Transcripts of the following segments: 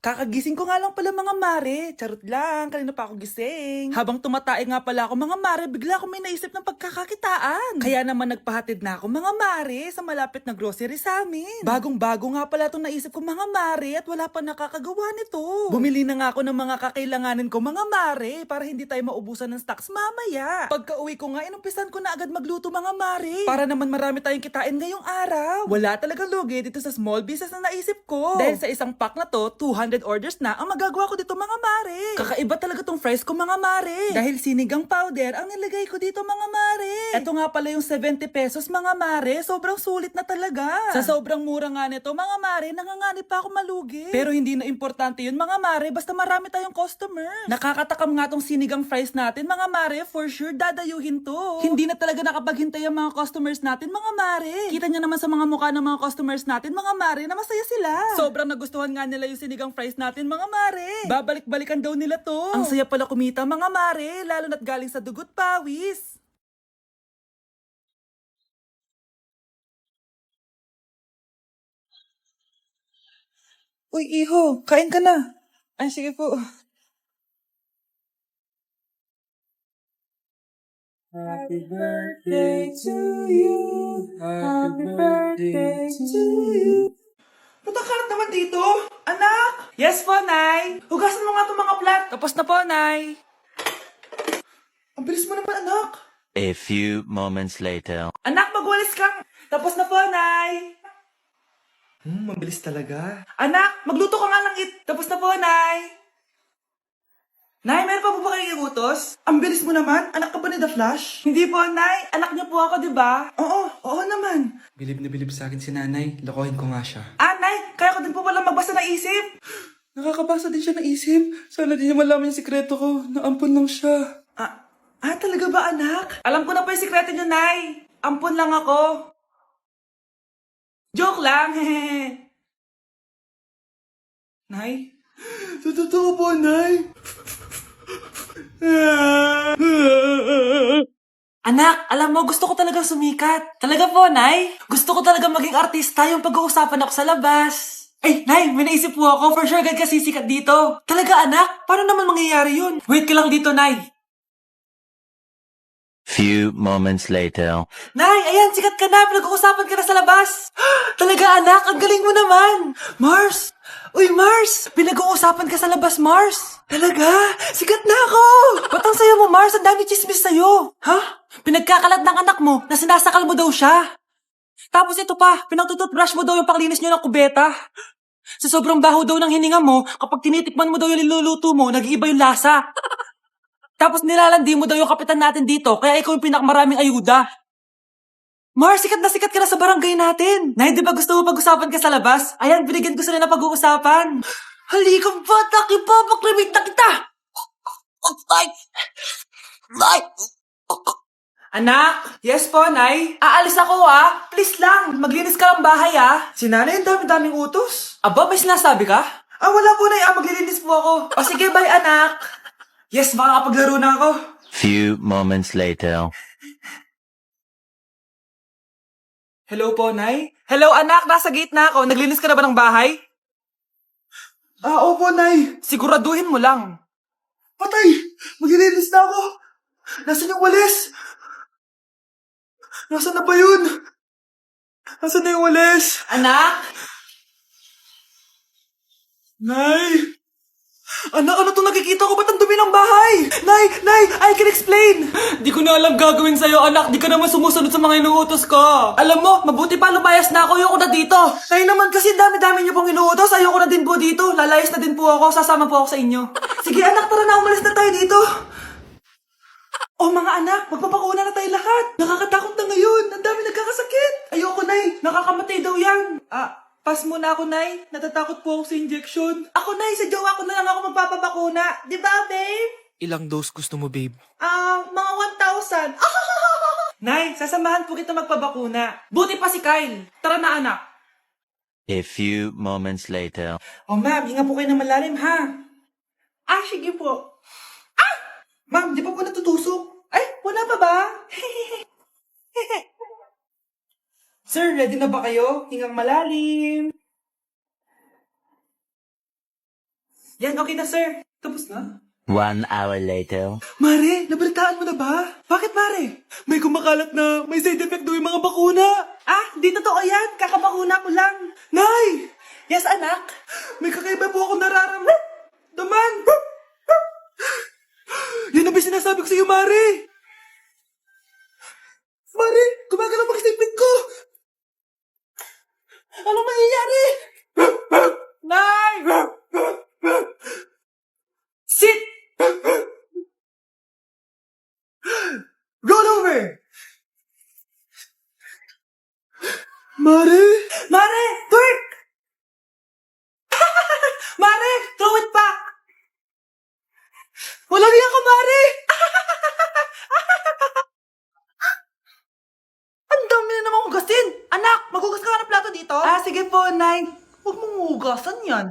Kakagising ko nga lang pala mga mare. Charot lang, kanina pa ako gising. Habang tumatae nga pala ako mga mare, bigla ako may naisip ng pagkakakitaan. Kaya naman nagpahatid na ako mga mare sa malapit na grocery sa amin. Bagong-bago nga pala itong naisip ko mga mare at wala pa nakakagawa nito. Bumili na nga ako ng mga kakailanganin ko mga mare para hindi tayo maubusan ng stocks mamaya. Pagka uwi ko nga, inumpisan ko na agad magluto mga mare. Para naman marami tayong kitain ngayong araw. Wala talagang lugi dito sa small business na naisip ko. Dahil sa isang pack na to, 200 orders na ang magagawa ko dito mga mare. Kakaiba talaga tong fries ko mga mare. Dahil sinigang powder ang nilagay ko dito mga mare. Ito nga pala yung 70 pesos mga mare. Sobrang sulit na talaga. Sa sobrang mura nga nito mga mare, nanganganib pa ako malugi. Pero hindi na importante yun mga mare, basta marami tayong customers. Nakakatakam nga tong sinigang fries natin mga mare, for sure dadayuhin to. Hindi na talaga nakapaghintay ang mga customers natin mga mare. Kita nyo naman sa mga mukha ng mga customers natin mga mare na masaya sila. Sobrang nagustuhan nga nila yung sinigang fries natin mga mare. Babalik-balikan daw nila to. Ang saya pala kumita mga mare, lalo na't galing sa dugot pawis. Uy, iho, kain ka na. Ay, sige po. Happy birthday to you. Happy birthday to you. Punta ka naman dito, anak. Yes po, Nay. Hugasan mo nga itong mga plat. Tapos na po, Nay. Ang bilis mo naman, anak. A few moments later. Anak, magwalis kang. Tapos na po, Nay. Mabilis talaga. Anak, magluto ka nga ng Tapos na po, Nay. Nay, meron pa po ba kayong utos? Ang bilis mo naman. Anak ka ba ni The Flash? Hindi po, Nay. Anak niyo po ako, di ba? Oo naman. Bilib na bilib sa akin si nanay. Lokohin ko nga siya. Nay, kaya ko din po pala magbasa ng isip. Nakakabasa din siya ng isip. Sana din niya malaman yung sikreto ko. Naampun lang siya. Talaga ba, anak? Alam ko na po yung sikreto niyo, Nay. Ampun lang ako. Joke lang, hehe. Nay? Totoo po, Nay. Anak, alam mo, gusto ko talagang sumikat. Talaga po, Nay? Gusto ko talagang maging artista yung pag-uusapan ako sa labas. Ay, Nay, may naisip po ako. For sure, agad ka sisikat dito. Talaga, anak? Paano naman mangyayari yun? Wait ka lang dito, Nay. Few moments later. Nay, ayan, sikat ka na. Pinag-uusapan ka na sa labas. Talaga, anak, ang galing mo naman. Mars! Uy, Mars! Pinag-uusapan ka sa labas, Mars. Talaga? Sikat na ako! Ba't ang saya mo, Mars? Ang dami chismis sa'yo. Ha? Pinagkakalat ng anak mo na sinasakal mo daw siya. Tapos ito pa, pinagtututbrush mo daw yung panglinis nyo ng kubeta. Sa sobrang baho daw ng hininga mo, kapag tinitikman mo daw yung niluluto mo, nag-iiba yung lasa. Tapos nilalandi mo daw yung kapitan natin dito, kaya ikaw yung pinakamaraming ayuda. Mars, sikat ka na sa barangay natin. Nay, di ba gusto mo pag-usapan ka sa labas? Ayan, binigyan ko sila na pag-uusapan. Halika, bata, ipapakrimik na kita! Anak, yes po, Nay. Aalis ako, Please lang, maglinis ka ng bahay, Si nanay, ang dami-daming utos. Aba, may sinasabi ka? Wala po, Nay. Maglilinis po ako. O sige, bye, anak. Yes, makakapaglaro na ako. Few moments later. Hello po, Nay? Hello, anak. Nasa gate na ako. Naglinis ka na ba ng bahay? Opo, Nay. Siguraduhin mo lang. Patay! Maglilinis na ako. Nasaan yung walis? Nasaan na ba yun? Nasaan na yung walis? Anak? Nay! Anak, ano itong nakikita ko? Ba't ang dumi ng bahay? Nay! I can explain! Di ko na alam gagawin sa'yo, anak. Di ka naman sumusunod sa mga inuutos ko. Alam mo, mabuti pa lumayas na ako. Ayoko na dito. Nay naman kasi dami-dami niyo pong inuutos. Ayoko na din po dito. Lalayas na din po ako. Sasama po ako sa inyo. Sige, anak, tara na. Umalis na tayo dito. Oh, mga anak, magpapakuna na tayo lahat. Nakakatakot na ngayon. Ang dami nagkakasakit. Ayoko, Nay. Nakakamatay daw yan. Pas muna ako, Nay. Natatakot po ako sa injection. Ako, Nay. Sa jowa ko na lang ako magpapabakuna. Di ba, babe? Ilang dose gusto mo, babe? Mga 1,000. Nay, sasamahan po kita magpabakuna. Buti pa si Kyle. Tara na, anak. A few moments later. Oh, ma'am, hinga po kayo ng malalim, ha? Sige po. Ma'am, di pa po natutusok? Ay, wala pa ba? Sir, ready na ba kayo? Hingang malalim. Yan, okay na, sir. Tapos na? 1 hour later. Mare, nabalitaan mo na ba? Bakit, Mare? May kumakalat na may side effect daw yung mga bakuna. Ah, di totoo yan. Kakabakuna ko lang. Nay! Yes, anak. May kakaiba po ako nararamdaman. Yan ang ba sinasabi ko sa'yo, Mare? Mare, gumagalaw ang isipin ko. Ano mangyayari? Nay! Sit! Roll over! Mare! Mare! Twerk! Mare! Throw it back! Walang iya ka, Mare! Ang dami na namang hugasin! Anak, maghugas ka nga ng plato dito? Ah, sige po, Nay. Huwag mong hugasan yan.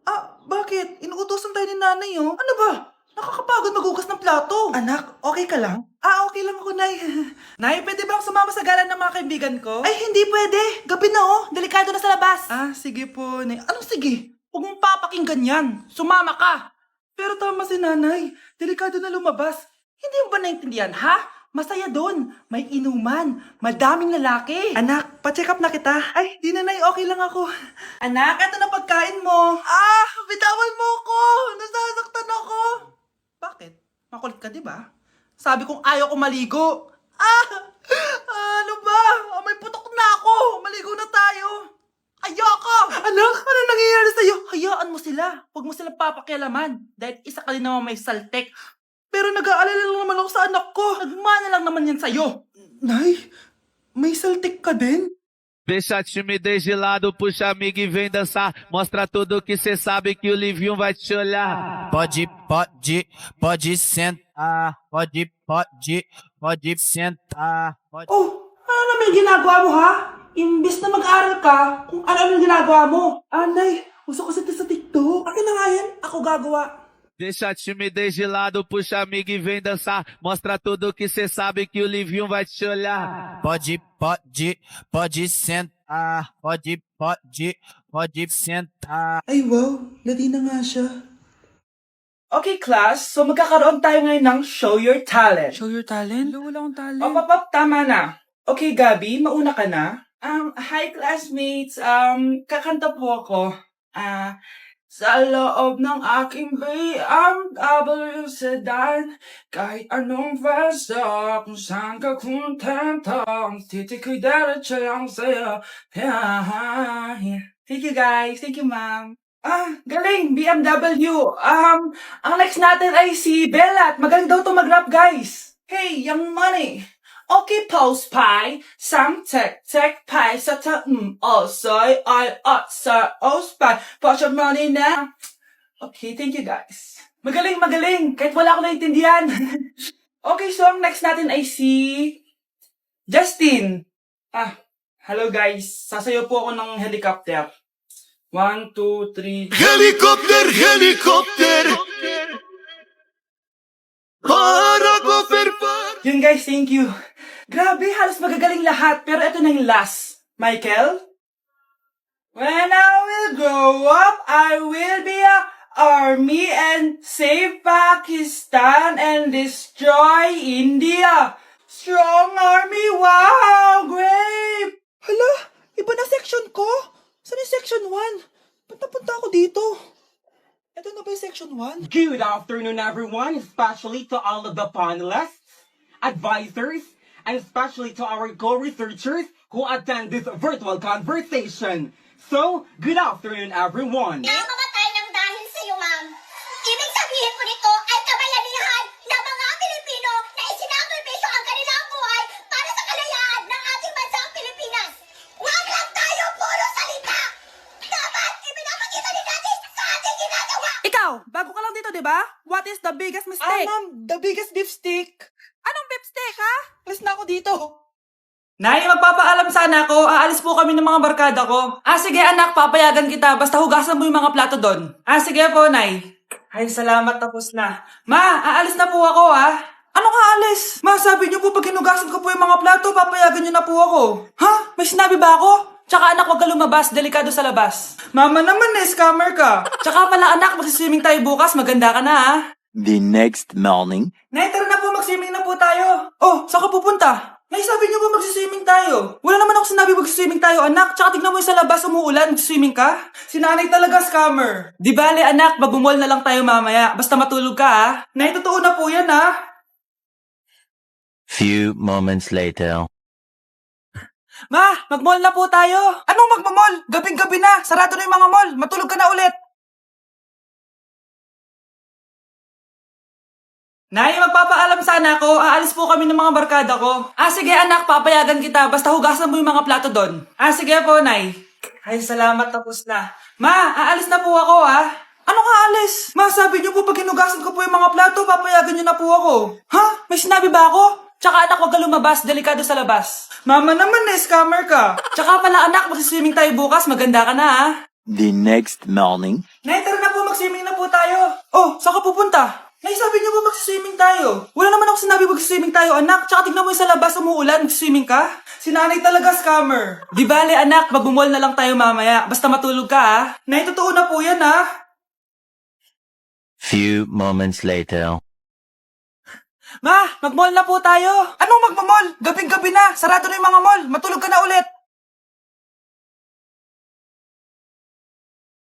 Ah, bakit? Inuutosan tayo ni nanay, oh. Ano ba? Nakakapagod maghugas ng plato. Anak, okay ka lang? Ah, okay lang ako, Nay. Nay, pwede ba akong sumama sa gala ng mga kaibigan ko? Ay, hindi pwede. Gabi na, oh. Delikado na sa labas. Ah, sige po, Nay. Anong sige? Huwag mong papakinggan yan. Sumama ka. Pero tama si nanay. Delikado na lumabas. Hindi mo ba naintindihan, ha? Masaya doon. May inuman. Madaming lalaki. Anak, pa-check up na kita. Ay, di nanay, okay lang ako. Anak, eto na pagkain mo. Ah, bitawan mo ako. Nasasaktan ako. Bakit? Makulit ka, di ba? Sabi kong ayaw ko maligo. Ah! Ano ba? Ah, may putok na ako. Maligo na tayo. Ayoko! Anak, ano nangyayari sa'yo? Hayaan mo sila. Huwag mo silang papakialaman. Dahil isa ka din naman may saltek. Pero nag-aalala lang naman ako sa anak ko. Nagmana lang naman yan sa'yo. Nay, may saltik ka din? Deixa a timidez de lado, puxa amigo e vem dançar. Mostra tudo que cê sabe que o Livinho vai te olhar. Pode sentar. Pode sentar. Oh, ano naman yung ginagawa mo, ha? Imbis na mag-aral ka, kung ano-ano yung ginagawa mo. Anay, uso kasi ito sa TikTok. Akin na nga yan, ako gagawa. Deixa a timidez de lado, puxa amigo e vem dançar. Mostra tudo que cê sabe que o Livinho vai te olhar. Pode sentar. Pode sentar. Ay wow, Latina nga siya. Okay, class. So, magkakaroon tayo ngayon ng Show Your Talent. Show your talent? Wala akong talent. Pop, tama na. Okay, Gabi, mauna ka na. Hi, classmates. Kakanta po ako. Sa loob ng aking BMW sedan, kahit anong pwesto, kung saan ka kontento, ang titik ko'y diretso lang sa'yo. Thank you, guys. Thank you, ma'am. Galing, BMW. Ang next natin ay si Bella at magaling daw to mag-rap, guys. Hey, Young Money. Okay, post pie, sang tek pie, sa ta soy, sa pie, put your money now. Okay, thank you guys. Magaling, kahit wala ako naintindihan. Okay, so ang next natin ay si Justin. Hello guys, sasayaw po ako ng helicopter. 1, 2, 3. Helicopter! Para ko Yun guys, thank you. Grabe, halos magagaling lahat. Pero ito na yung last. Michael? When I will grow up, I will be a army and save Pakistan and destroy India. Strong army, wow, great! Hala, iba na section ko. Saan yung section 1? Punta ako dito. Ito na ba yung section 1? Good afternoon, everyone, especially to all of the panelists, advisors, and especially to our co-researchers who attend this virtual conversation. So, good afternoon, everyone. Namamatay ng dahil sa iyo, ma'am. Ibig sabihin po nito ay kabayanihan ng mga Pilipino na isinakripisyo ang kanilang buhay para sa kalayaan ng ating bansang Pilipinas. Huwag lang tayo puro salita. Dapat ipinapakita din natin sa ating ginagawa. Ikaw, bago ka lang dito, di ba? What is the biggest mistake? Ma'am, the biggest beef stick. Anong beef stick, ha? Alis na ako dito. Nay, magpapaalam sana ako. Aalis po kami ng mga barkada ko. Sige anak, papayagan kita. Basta hugasan mo yung mga plato doon. Sige po, Nay. Ay, salamat, tapos na. Ma, aalis na po ako, ha? Anong aalis? Ma, sabi niyo po pag hinugasan ko po yung mga plato, papayagan niyo na po ako. Ha? May sinabi ba ako? Tsaka anak, wag ka lumabas. Delikado sa labas. Mama naman scammer ka. Tsaka pala anak, magsiswimming tayo bukas. Maganda ka na ha. The next morning. Nay, tara na po, mag-swimming na po tayo. Oh, saan ka pupunta? Nay, sabi niyo ba magsiswimming tayo? Wala naman ako sinabi magsiswimming tayo, anak. Tsaka tignan mo yung sa labas, umuulan, magsiswimming ka? Si nanay talaga scammer. Di bale, anak, mag-mall na lang tayo mamaya. Basta matulog ka, ha? Nay, totoo na po yan ha. Few moments later. Ma, mag-mall na po tayo. Anong magmamall? Gabing-gabi na. Sarado na yung mga mall. Matulog ka na ulit. Nay, magpapaalam sana ako. Aalis po kami ng mga barkada ko. Sige anak, papayagan kita. Basta hugasan mo yung mga plato doon. Sige po, Nay. Ay, salamat, tapos na. Ma, aalis na po ako, ha? Anong aalis? Ma, sabi niyo po pag hinugasan ko po yung mga plato, papayagan niyo na po ako. Ha? May sinabi ba ako? Tsaka anak, wag ka lumabas. Delikado sa labas. Mama naman scammer ka. Tsaka pala anak, magsiswimming tayo bukas. Maganda ka na, ha? The next morning. Nay, tara na po, mag-swimming na po tayo. Oh, saan ka pupunta? Nay, sabi niyo ba mag-swimming tayo? Wala naman ako sinabi mag-swimming tayo, anak. Tsaka tignan mo yung sa labas, umuulan, mag-swimming ka? Si nanay talaga scammer. Di bale, anak, mag-mall na lang tayo mamaya. Basta matulog ka, ha? Nay, totoo na po yan ha. Few moments later. Ma, mag-mall na po tayo. Anong magmamall? Gabing-gabi na. Sarado na yung mga mall. Matulog ka na ulit.